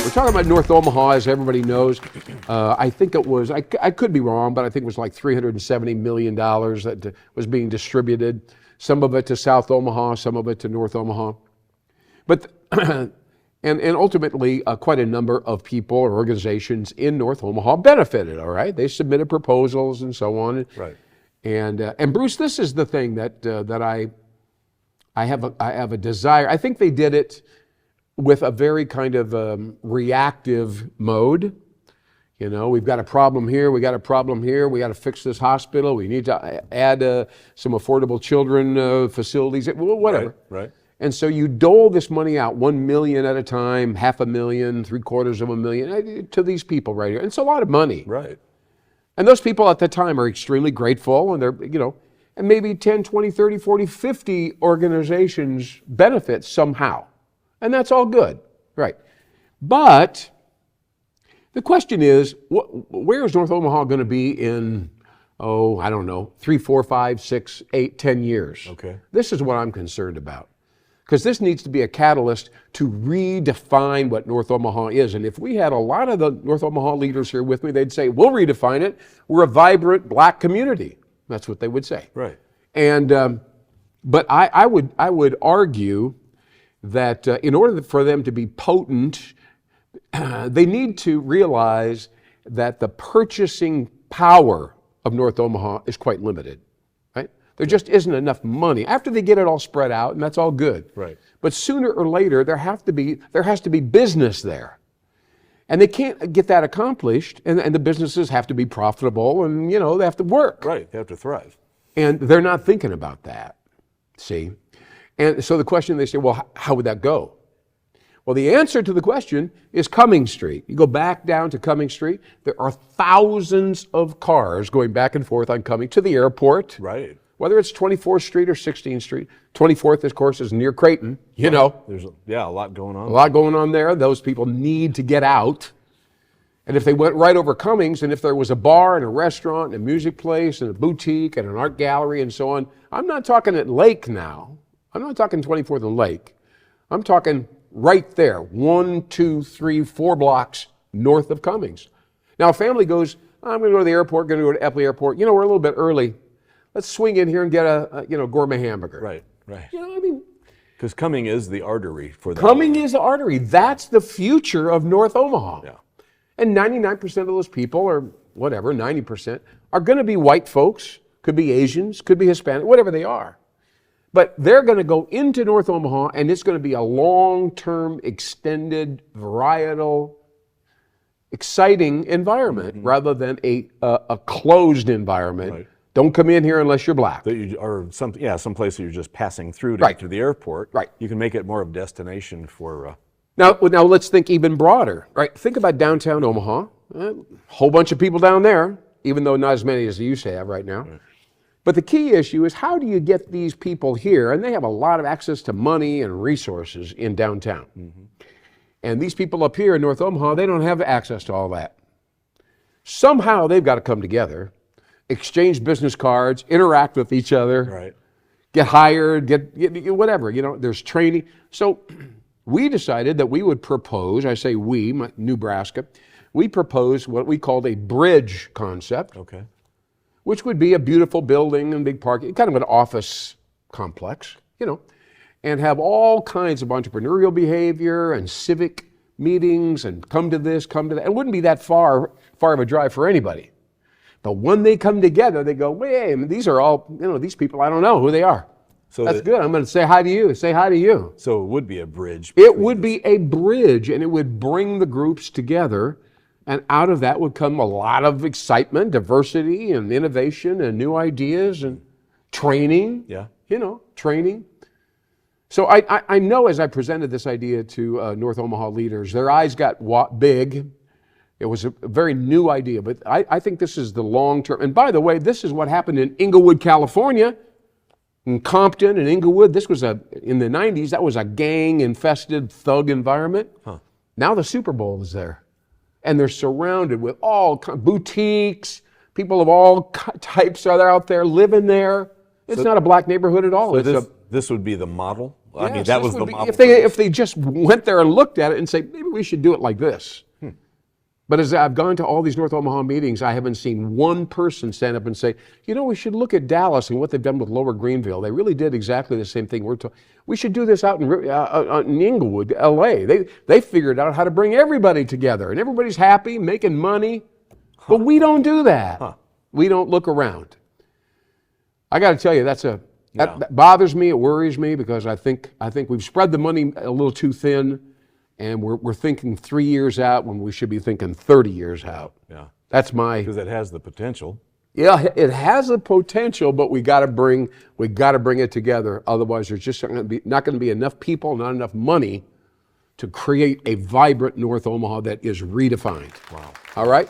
We're talking about North Omaha, as everybody knows. I think it was, I could be wrong, but I think it was like $370 million that was being distributed. Some of it to South Omaha, some of it to North Omaha. But, and ultimately, quite a number of people or organizations in North Omaha benefited, all right? They submitted proposals and so on. Right. And Bruce, this is the thing that I have a desire. I think they did it with a very kind of reactive mode. You know, we've got a problem here, we got a problem here, we got to fix this hospital, we need to add some affordable children facilities, whatever. Right. And so you dole this money out, 1 million at a time, $500,000, $750,000 to these people right here. And it's a lot of money. Right. And those people at the time are extremely grateful, and they're, you know, and maybe 10, 20, 30, 40, 50 organizations benefit somehow. And that's all good, right? But the question is, where is North Omaha going to be in, I don't know, 3, 4, 5, 6, 8, 10 years? Okay. This is what I'm concerned about. Because this needs to be a catalyst to redefine what North Omaha is. And if we had a lot of the North Omaha leaders here with me, they'd say, we'll redefine it. We're a vibrant black community. That's what they would say. Right. And, but I would argue that in order for them to be potent, they need to realize that the purchasing power of North Omaha is quite limited, right? There just isn't enough money. After they get it all spread out, and that's all good. Right. But sooner or later, there has to be business there. And they can't get that accomplished, and the businesses have to be profitable, and, you know, they have to work. Right, they have to thrive. And they're not thinking about that, see? And so the question, they say, well, how would that go? Well, the answer to the question is Cumming Street. You go back down to Cumming Street, there are thousands of cars going back and forth on Cumming to the airport. Right. Whether it's 24th Street or 16th Street. 24th, of course, is near Creighton, you know. There's a lot going on. A lot going on there. Those people need to get out. And if they went right over Cummings, and if there was a bar and a restaurant and a music place and a boutique and an art gallery and so on, I'm not talking at Lake now. I'm not talking 24th and Lake. I'm talking right there, 1, 2, 3, 4 blocks north of Cummings. Now, a family goes, I'm going to go to the airport, going to go to Epley Airport. You know, we're a little bit early. Let's swing in here and get a gourmet hamburger. Right, right. You know, I mean, because Cumming is the artery for that. Cumming is the artery. That's the future of North Omaha. Yeah. And 99% of those people, or whatever, 90%, are going to be white folks, could be Asians, could be Hispanic, whatever they are. But they're going to go into North Omaha, and it's going to be a long-term, extended, varietal, exciting environment rather than a closed environment. Right. Don't come in here unless you're black. That you, or some place that you're just passing through to Right. get to the airport. Right. You can make it more of a destination for. Now let's think even broader. Right. Think about downtown Omaha. A whole bunch of people down there, even though not as many as they used to have right now. Right. But the key issue is, how do you get these people here? And they have a lot of access to money and resources in downtown. Mm-hmm. And these people up here in North Omaha, they don't have access to all that. Somehow they've got to come together, exchange business cards, interact with each other, Right. get hired, get whatever, you know, there's training. So we decided that we would propose, I say we, Nebraska, we proposed what we called a bridge concept. Okay. Which would be a beautiful building and big parking, kind of an office complex, you know, and have all kinds of entrepreneurial behavior and civic meetings and come to this, come to that. It wouldn't be that far of a drive for anybody. But when they come together, they go, wait, these are all, you know, these people, I don't know who they are. So that's good. I'm going to say hi to you, say hi to you. So it would be a bridge. It would be a bridge, and it would bring the groups together. And out of that would come a lot of excitement, diversity, and innovation, and new ideas, and training. Yeah. You know, training. So I know as I presented this idea to North Omaha leaders, their eyes got big. It was a very new idea, but I think this is the long term. And by the way, this is what happened in Inglewood, California, in Compton and Inglewood. This was in the 90s, that was a gang-infested thug environment. Huh. Now the Super Bowl is there. And they're surrounded with all boutiques, people of all types are out there living there. It's not a black neighborhood at all. So this would be the model I mean, Yes, that this was would the be- model. if they just went there and looked at it and say, maybe we should do it like this. But as I've gone to all these North Omaha meetings, I haven't seen one person stand up and say, you know, we should look at Dallas and what they've done with Lower Greenville. They really did exactly the same thing. We should do this out in Inglewood, LA. They figured out how to bring everybody together, and everybody's happy, making money. But we don't do that. We don't look around. I got to tell you, that bothers me. It worries me because I think we've spread the money a little too thin. And we're thinking 3 years out when we should be thinking 30 years out. Yeah. That's my. Because it has the potential. Yeah, it has the potential, but we got to bring it together. Otherwise, there's just not going to be enough people, not enough money, to create a vibrant North Omaha that is redefined. Wow. All right.